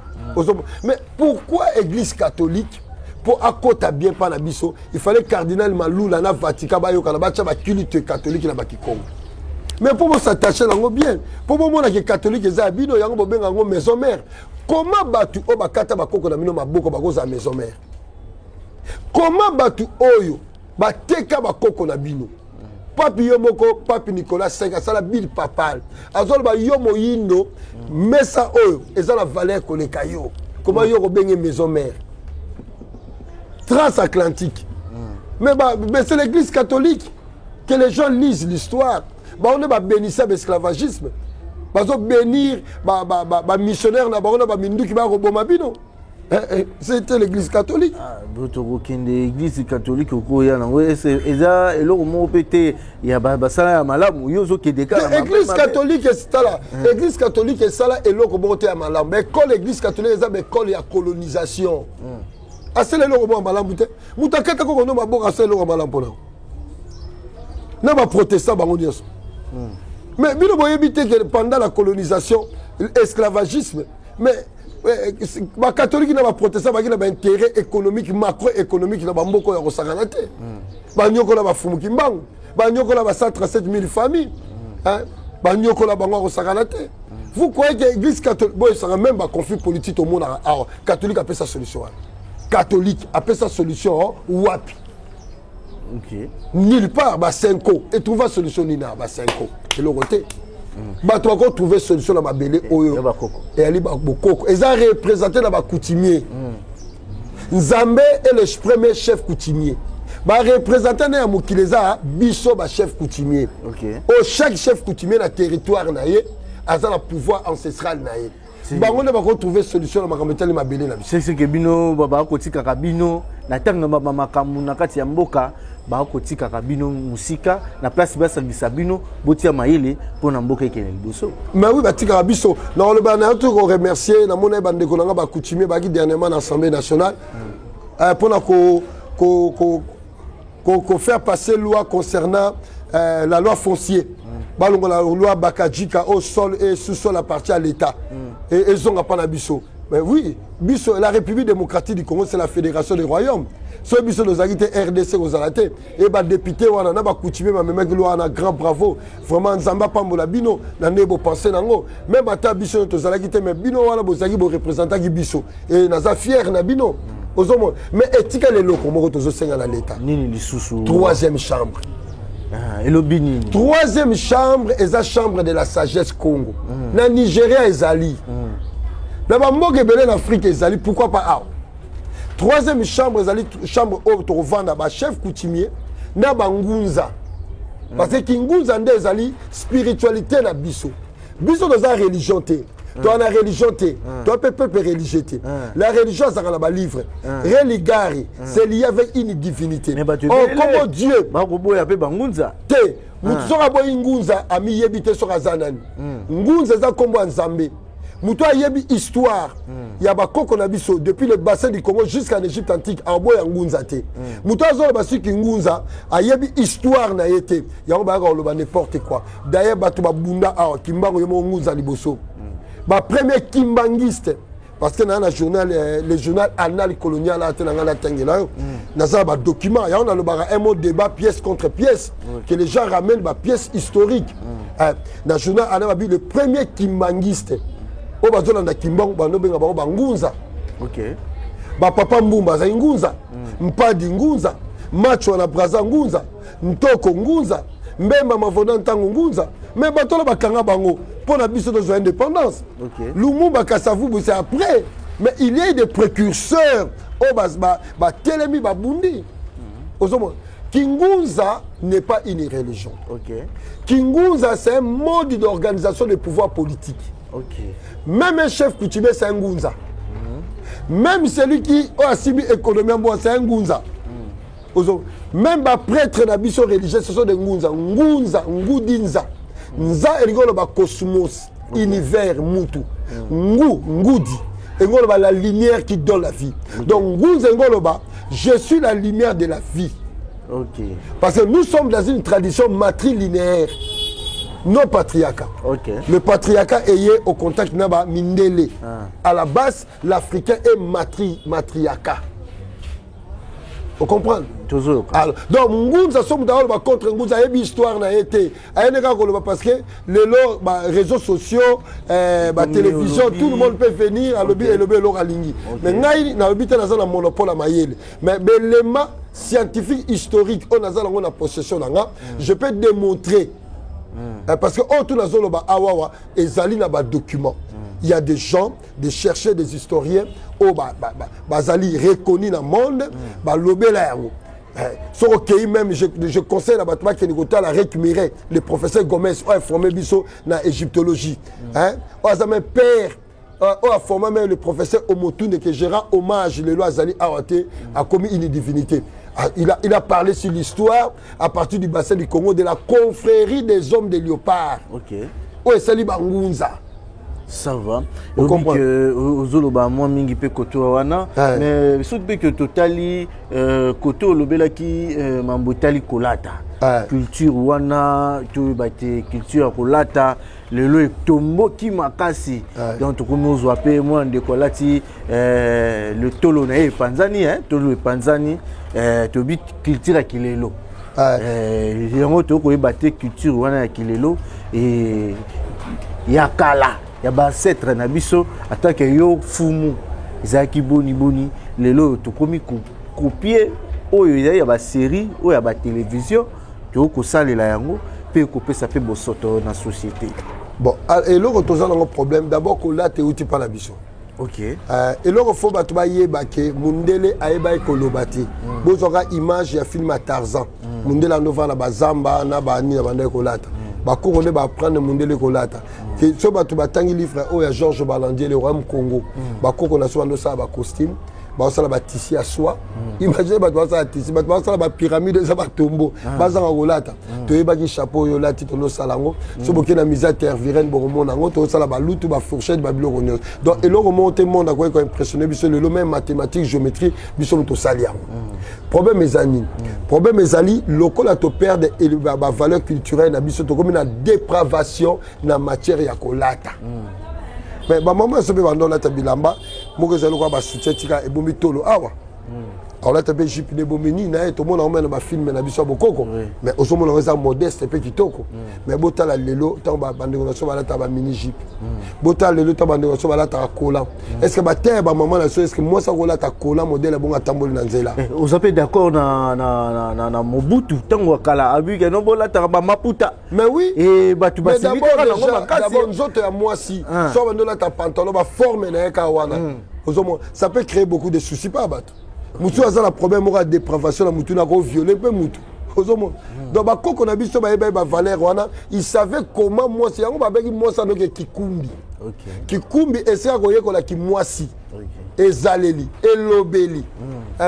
Mais pourquoi l'Église catholique, pour accoter bien par la biso, il fallait cardinal Malou, la Vatican, la culte catholique na Congo. Mais pour s'attacher à bien, pour moi, les catholiques, ils ont maison mère. Comment batu obakata bakoko na mino maboko bakoza maison mère? Comment batu oyo bateka bakoko na bino? Papi Yomoko, Papi Nicolas V, ça la bille papale. Azol ba Yomo Yindo, mais ça oyo, et ça la valeur qu'on est caillou. Comment Yoro Bengue maison mère? Transatlantique. Mais c'est l'église catholique que les gens lisent l'histoire. On est bénissé à l'esclavagisme. Parce que bénir, missionnaire, on a mindu qui va robomabino. C'était l'église catholique. L'église catholique au l'église catholique est là. L'église catholique est ça là et l'autre côté à malam. Mais quand l'église catholique est là, mais quand il y a colonisation. Ah c'est le logo malam bouté. Moutaka kako no maboka c'est le logo malam pour nous. Na ba protestant bango. Mais bino boye bité que pendant la colonisation, l'esclavagisme, mais les catholiques n'ont pas protesté parce qu'ils ont un intérêt économique, macroéconomique dans le Mboko et au Saganate. Ils ont fait Fumukimbangu. Ils ont fait 137 000 familles. Ils ont fait au Saganate. Vous croyez que l'église catholique, il y a même un conflit politique au monde. Catholique appelle sa solution. Catholique appelle sa solution. Wapi. Nulle part, 5 ans. Et trouver solution, Nina, 5 ans. C'est le côté. Tu vas trouver solution dans ma belle et ali bakoko ils ont représenté dans ba coutumier Nzambe est le premier chef coutumier ba représentant na mukileza biso ba chef coutumier chaque chef coutumier na territoire na ye a un pouvoir ancestral na ye bango ne ba trouver solution dans ma belle na c'est que bino baba kotika kabino na tanga baba makamu na kati ya mboka ba kotika kabino musika na place basa bisabino botia maile pour na mboka ekene liboso. Mais oui batika biso na le bana tout remercier na mona bande ko nga ba coutumier ba qui dernièrement dans l'Assemblée nationale pour na ko faire passer loi concernant la loi foncier. Balongo la loi Bakadjika au sol et sous-sol appartient à l'État. Et ils ont pas na biso. Mais oui, biso la République démocratique du Congo c'est la fédération des royaumes. Ce biso nos agité RDC aux alaté et ba député wana na ba coutumier ma même loi na grand bravo. Vraiment Nzamba pambola bino na nebo penser nango. Même ata biso to zalakité mais bino wana bozaki bo représentant ki biso et naza fier na bino. Ozomo mais étika les locaux moko tozo senga na l'État. Nini lisusu. Troisième chambre. Et le Bini. Troisième chambre est la chambre de la sagesse Congo. Na Nigeria ezali. Na ba mboka belé en Afrique ezali pourquoi pas ah. Troisième chambre ezali chambre au vendre ba chef coutumier na bangunza. Parce que kingunza nde ezali spiritualité na biso. Biso dans la religion té. Toi la religion té. Toi peuple religieux té. La religion ça dans ba livre. Religari, c'est lié avec une divinité. Oh comme Dieu. Ba ko boya pe bangunza. Té. Mutu soka boy ngunza ami yebite soka zanani. Ngunza za kombo nzambe. Moutoua yebi histoire. Ya ba koko na biso depuis le bassin du Congo jusqu'en Égypte antique en boya ngunza te. Moutoua zo ba siki ngunza a yebi histoire na yete. Ya ba ka loba n'importe quoi. D'ailleurs ba to ba bunda a kimbango yemo ngunza liboso. Ba premier kimbangiste parce que dans le journal le journal Annales coloniales a tena ngala tengela na ça ba document ya on a le bara un mot débat pièce contre pièce que les gens ramènent ba pièce historique. Dans le journal Annales le premier kimbangiste o bazona na kimbango bano benga ba ngunza. OK. Ba papa mbumba za ngunza. Mpadi ngunza. Macho na braza ngunza. Ntoko ngunza. Mbemba mavona ntango ngunza. Mais batola bakanga bango pour la biso de indépendance. OK. Lumumba Kassavubu c'est après. Mais il y a des précurseurs au ba telemi ba bundi. Ozomo Kingunza n'est pas une religion. OK. Kingunza c'est un mode d'organisation de pouvoir politique. OK. Même un chef coutumier c'est un Ngunza. Même celui qui a subi économie c'est un Ngunza. Même les prêtres de la mission religieuse, ce sont des Ngunza. Ngunza, Ngudinza. Nza est le cosmos, univers, Moutou. Ngudi. Et la lumière qui donne la vie. Donc Ngunza, je suis la lumière de la vie. OK. Parce que nous sommes dans une tradition matrilinéaire. Non patriarcat. OK. Le patriarcat est au contact de Mindele. À la base, l'Africain est matriarcat. Vous comprenez? Toujours. Alors, donc, Ngunza sommes d'abord contre Ngunza, il y a une histoire na été. Parce que les réseaux sociaux, télévision, tout le monde peut venir à lobby et lobby leur aligné. Mais ngai na lobby t'as un monopole à Mayele. Mais l'élément scientifique historique, on a la possession là. Je peux démontrer. Parce que on tourne dans le awawa et zali na ba document. Il y a des gens, des chercheurs, des historiens, bazali reconnus dans le monde, lobé là. So ok même je conseille la bâtiment qui est à la récupérer le professeur Gomez a formé biso na égyptologie. On a même père on a formé même le professeur Omotune qui gérant hommage le loi Zali Awate a commis une divinité. Il a parlé sur l'histoire à partir du bassin du Congo de la confrérie des hommes de léopards. OK. Ouais, Sali Bangunza. Ça va. Vous comprenez que Zoloba moi mingi pe koto wana mais surtout que totali koto lobela ki mambotali kolata. Culture wana tu bate culture kolata lelo tombo ki makasi. Donc to komo zoape moi ndekolati le tolo na e Panzani tolo e Panzani to bit culture kilelo. Yango to ko bate culture wana ya kilelo et yakala. Il y a des ancêtres na biso attaque yo fumu ezaki boni lelo to komi copier oyo ya ba série oyo ya ba télévision to ko salela yango pe ko pesa pe bosoto na société. Bon et là on a un problème d'abord que là tu outi par la biso. OK. Et là il faut battre yeba ke mundele ayeba ko lobati. Bozoka image ya film à Tarzan. Mundele anova na bazamba na ba ni na bande ko lata. Ba ko on ba prendre mundele ko lata. Que ce bateau batangi livre oh ya Georges Balandier le roi Congo ba koko na so ando sa ba costume ba sala ba tissu à soie imagine ba sala tissu ba sala ba pyramide za ba tombeau ba za ngolata to yeba ki chapeau yo lati to no salango so boké na misa terre virene bo mona ngo to sala ba lutu ba fourchette ba biloko nyos donc et lo remonter monde quoi impressionné biso le même mathématiques géométrie biso to salia problème ezani problème ezali lokola to perdre et ba valeur culturelle na biso to comme une dépravation na matière ya kolata. Mais maman se peut vendre la tabilamba, moi que j'ai le droit de soutien tika et bombi tolo awa. Alors là t'as Égypte ne bomini na tout le monde emmène ma film na biso bokoko. Mais au moment on est modeste et petit toko. Mais bota la lelo tant ba bande on so ba la ta ba mini jeep. Bota lelo ta bande on so ba la ta kola. Est-ce que ba terre ba maman na so est-ce que moi ça kola ta kola modèle bon atamboli na nzela. Vous êtes d'accord na Mobutu tango kala abi que non bola ta ba maputa. Mais oui. Et ba tu ba simi ka na ngoma kasi. D'abord nous autres à moi si so ba la ta pantalon ba forme na ka wana. Ça peut créer beaucoup de soucis pas battre. Moutou a un problème de dépravation, la moutou n'a pas violé, peu moutou. Donc, quand on a vu ça, Valère, il savait comment moi, c'est un peu moi, ça n'est Kikumbi. Kikumbi, et c'est un peu qui moi si. Et Zaleli, et Lobeli.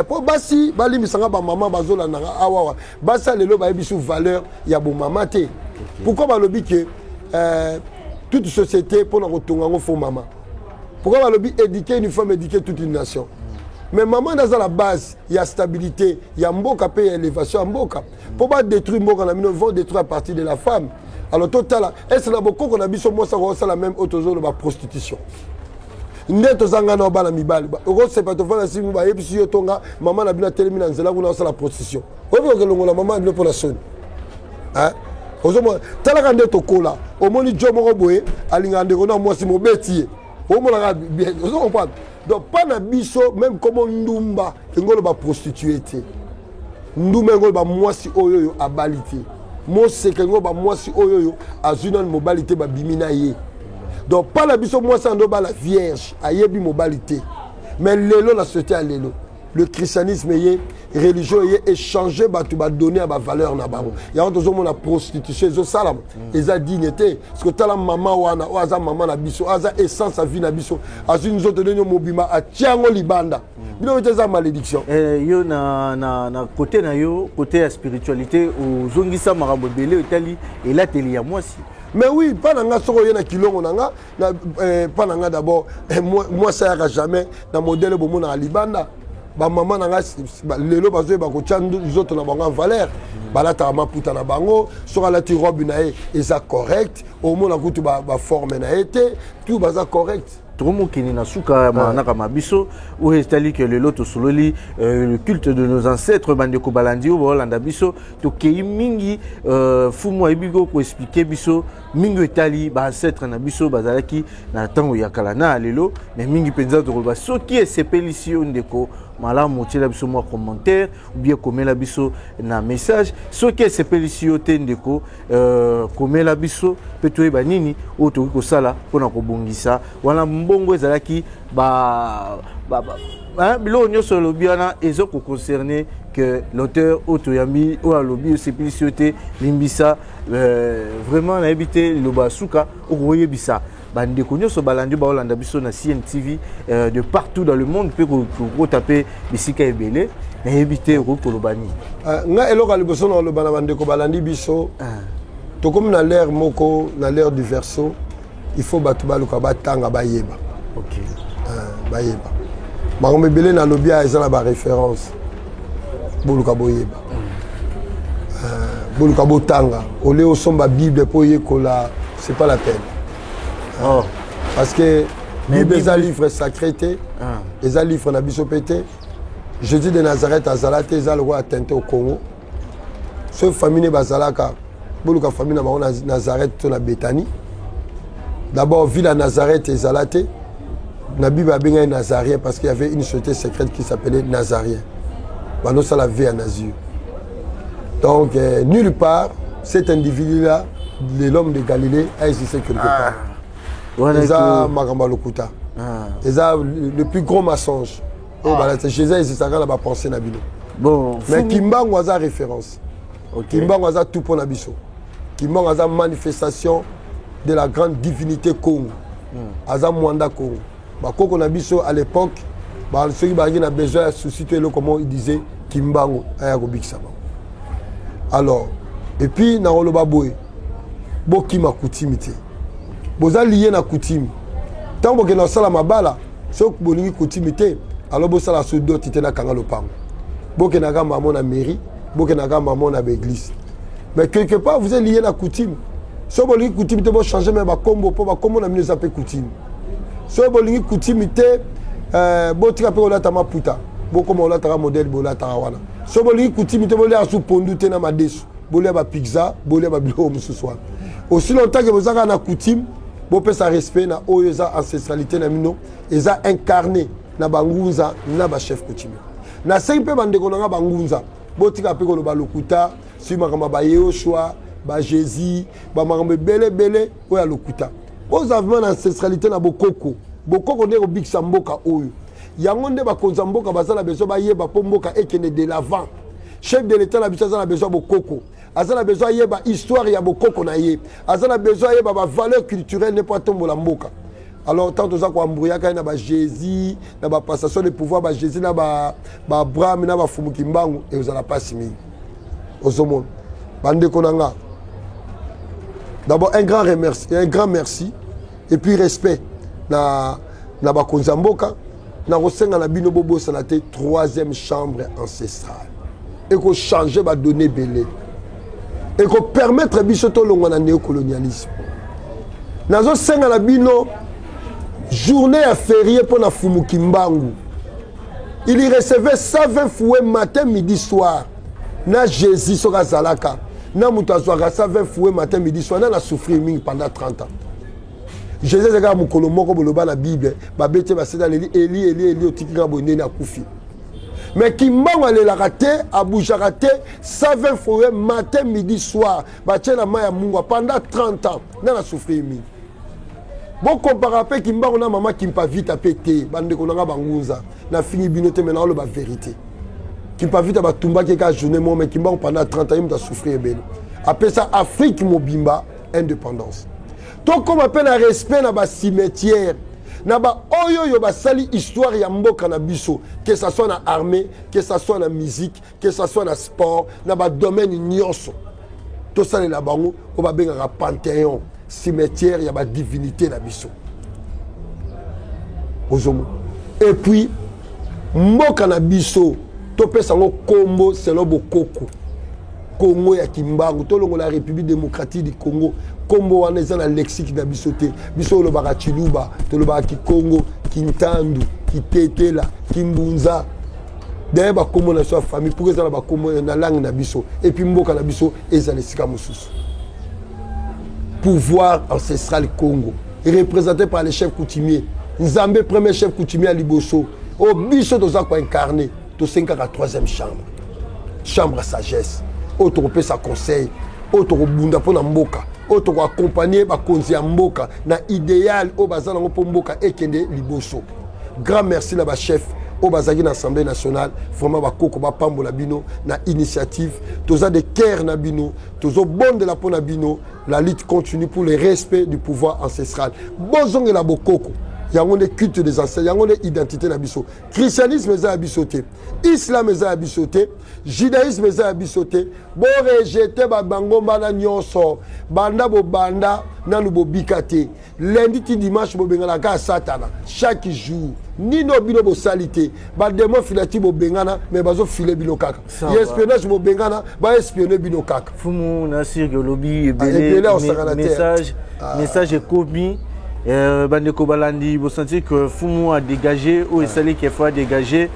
Pour Bassi, Bali, Misanga, maman, Bazola, Awawa. Bassa, les lots, ils ont valeur, il y a bon mamate. Pourquoi le que toute société, pour nous retourner, il faut maman. Pourquoi on dit éduquer une femme, éduquer toute une nation? Mais maman, dans la base, il y a stabilité, il y a mboka, il y a élévation, mboka. Pour pas détruire mboka, on va détruire à partir de la femme. Alors, total, est-ce que beaucoup qu'on a vu sur moi, ça la même autre chose de la prostitution? Ndeto zanga na bala mibali. Oko c'est pas to fana si mba yebi si yotonga maman na bina telemi na nzela kuna osala prostitution. Obi okelongo la maman bino pour la sonne. Hein? Ozomo tala ka ndeto kola. Omoni jomo ko boye alinga ndeko na mwasi mobeti. Omo la bien. Ozo comprendre. Donc pas na biso même comme ndumba ngolo ba prostituée té. Ndumba ngolo ba mwasi oyo abalité. Mose ke ngolo ba mwasi oyo azuna mobilité ba bimina ye. Donc, pas la biso, moi, ça la vierge, ayebi mobilité. Mais l'élo, la société à l'élo. Le christianisme est religieux, est échangé, tu vas donner à ma valeur. Il y a la prostitution, ils ont ça, ils ont dignité. Parce que tu as la maman, ou la maman, la biso, la essence, la vie, la biso. As une autre de mobima, à Tiango Libanda. Il y a des malédictions. Yo na côté na yo, côté spiritualité, au Zongisa Marabobele, Italie, et là, tu es à moi aussi. Mais oui, pas dans la soro yena kilongo nanga, pas dans d'abord moi ça ira jamais dans modèle bomo na libanda. Ba maman nanga lelo bazo ba ko tchandu zoto na bango en valeur. Bala ta maputa na bango, sur la ti robe na et ça correct, au moins na kutu ba forme na été, tout baza correct. Tromo kini na suka manaka mabiso ou estali que le loto sololi le culte de nos ancêtres bandeko balandi ou Hollanda biso to kei mingi fumo ebigo ko expliquer biso mingi etali ba ancêtre na biso bazalaki na tango ya kala na lelo mais mingi penza to ba soki esepelisi ndeko malamu tshela biso mo commentaire ou bien komela biso na message soki esepelisi te ndeko komela biso peto eba nini o to ko sala pona ko bongisa wana bongo ezalaki bilo nyonso lobi wana ezoko concerné que l'auteur Otoyambi ou à lobby seplicioté limbisa vraiment na habité loba suka okoye bisa bande nyonso balandi ba Hollanda biso na CNTV de partout dans le monde peut ko taper bisika ebele na habité ko kolobani nga eloko liboso na lobana bande ko balandi biso to comme na l'ère moko na l'ère du verso il faut batu baluka batanga bayeba. OK. Bayeba. Bango mebele na lobia eza na ba référence. Boluka boyeba. Boluka botanga. Olé au somba Bible pour yekola, c'est pas la peine. Oh. Parce que Bible est un livre sacré, est un livre na biso pété. Jésus de Nazareth a zalate eza le roi atteinte au Congo. Ce famille bazalaka, boluka famille na Nazareth to na Bethanie. D'abord, ville à Nazareth et Zalaté. La Bible a bien un Nazarien parce qu'il y avait une société secrète qui s'appelait Nazarien. Nous, ça la vie à Nazir. Donc, nulle part, cet individu-là, l'homme de Galilée, a existé quelque part. C'est Magamba Lokuta. C'est le plus gros mensonge. Jésus, c'est ça qu'on a pensé. Bon, mais Kimbangu a référence. Kimbangu a tout pour Nabiso. Kimbangu a manifestation de la grande divinité Congo. Aza Mwanda Congo. Koko Nabiso à l'époque, ceux qui ont besoin de susciter comment il disait Kimbangu Ayagobixama. Alors, et puis na Oloba Boy, Bokima coutimité. Boza lié na coutume. Tant que na sala mabala, ceux qui bolingi coutimité, alors bosa la sodo titena kangalo pang. Boke na gamba na mairie, boke na gamba na église. Mais quelque part vous êtes lié na coutume. Si vous avez coutume, vous changer même combo pour comment on a mis les appels coutume. Si vous avez coutume, vous avez un maputa. Vous avez un modèle, vous avez un modèle. Si vous avez coutume, vous avez un pondu, vous avez un pizza, vous avez un bureau ce soir. Aussi longtemps que vous avez un coutume, vous avez un respect, vous avez une ancestralité, vous avez incarné dans bangunza, dans le chef coutume. Dans le 5 ans, vous avez bangunza. Vous avez un lokuta, si vous avez un choix. Ba Jésus, ba marambe bele oya lokuta. Aux avements ancestralité na bokoko. Bokoko ne obik samboka oyo. Yango nde ba konzamboka bazala besoin ba yeba pomboka ekene de l'avant. Chef de l'état na biso na besoin bokoko. Azala besoin yeba histoire ya bokoko na ye. Azala besoin yeba ba valeur culturelle ne pas tombola mboka. Alors tant aux ko ambrouya ka na ba Jésus, na ba passation de pouvoir ba Jésus na ba Abraham na ba Fumukimbangu et vous allez pas simi. Osomon. Bande konanga. D'abord, un grand merci et puis respect na na bakonzi mboka na kosenga na bino bobosa na te troisième chambre ancestrale et ko changer ba donner belé et ko permettre biso to longa na néocolonialisme nazo senga na bino journée à férié pour na fumu kimbangu il y recevait 120 fouets matin midi soir na Jésus soka zalaka na muto azwaka 120 fouets matin midi soir na souffrir mingi pendant 30 ans. Jésus a dit que la Bible, Eli, otikika bonene akufi. Mais qui m'a la raté, Abuja raté, 120 fois matin, midi, soir, la maya munga pendant 30 ans, n'a souffert mi. Bon comparé qui m'a maman qui m'a vite à péter, bande qu'on a bangunza, n'a fini binote maintenant la vérité. Qui m'a vite à tumba qui a journée moi mais qui m'a pendant 30 ans, il m'a souffert ben. Après ça Afrique mobimba indépendance. Donc comme appelle un respect na ba cimetière na ba oyo yo ba sali histoire ya mboka na biso que ça soit na armée que ça soit na musique que ça soit na sport na ba domaine nyonso to sali la bango o ba benga panthéon cimetière ya ba divinité na biso ozomo et puis mboka na biso to pesa ngo kombo selon bokoko Congo ya Kimbangu to longo la République démocratique du Congo kombo wana eza na lexique na biso te biso lo baka Chiluba to lo baka Congo Kintandu Kitetela Kimbunza d'ailleurs ba kombo na sua famille pour eza na ba kombo na langue na biso et puis mboka na biso eza na sika mususu pouvoir ancestral Congo représenté par les chefs coutumiers Nzambe premier chef coutumier à Liboso au biso toza ko incarné to 53e chambre à sagesse autre sa conseil autre bunda pour na mboka autre accompagner ba konzi ya mboka na idéal au bazana ngo po mboka ekende liboso grand merci la ba chef au bazaki na assemblée nationale vraiment ba koko ba pambola bino na initiative toza de cœur na bino tozo bonde la pona bino la lutte continue pour le respect du pouvoir ancestral bozonge la bokoko yango ne culte des ancêtres yango ne identité na biso christianisme eza biso te islam eza biso te judaïsme eza biso te bo rejeter ba bango bana nyonso banda bo banda nanu bo bikate lundi ti dimanche bo bengana ka satana chaque jour nino bino bo salité ba démon filati bo bengana mais bazo filer bino kaka espionnage bo bengana ba espionner bino kaka fumu na sir lobby message est commis Bandeko Balandi, vous sentez que Fumu a dégagé ou Essali qui a dégagé.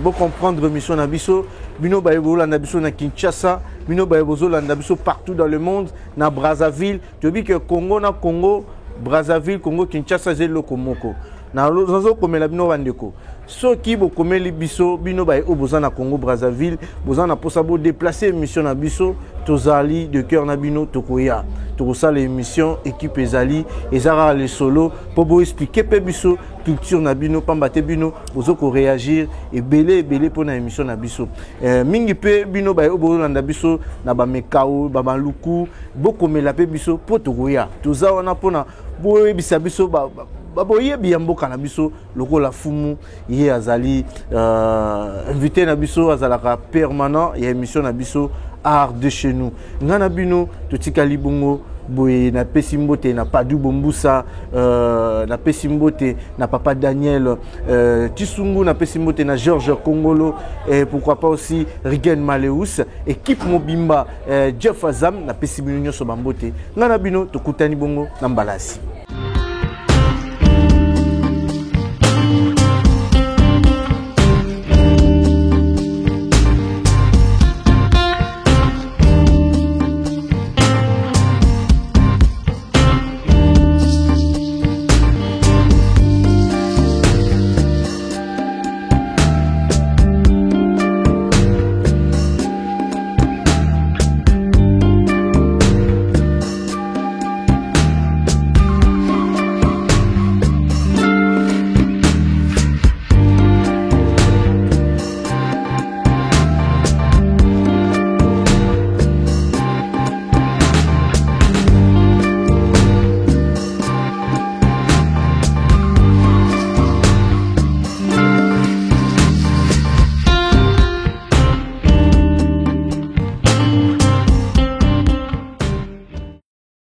Vous comprendre mission Nabiso, Bino Baïbola Nabiso na Kinshasa, Bino Baïbozola Nabiso partout dans le monde, na Brazzaville. Tu dis que Congo na Congo, Brazzaville, Congo, Kinshasa, c'est le Komoko. Na lozo comme la Bino Bandeko. Ceux qui vont comme les biso, Bino Baï au besoin na Congo, Brazzaville, besoin na possible déplacer mission Nabiso, Tozali de cœur Nabino Tokoya. Tout ça l'émission équipe Ezali Ezara les solo pour vous expliquer pebiso culture nabino pambate bino vous ko réagir et belé pour na émission nabiso mingi pe bino ba obo landa biso na ba mekao ba luku boko mela pebiso potoya tout ça on a pona boye bisabiso ba boye biamboka na biso loko la fumu ye azali invité na biso azalaka permanent et émission na biso art de chez nous ngana bino totikali bongo boye na pesimbote na Padu Bombusa na pesimbote na Papa Daniel Tisungu na pesimbote na Georges Kongolo et pourquoi pas aussi Rigen Maleus équipe Mobimba Jeff Azam na pesimbote nyonso bambote ngana bino tokutani bongo na Mbalasi.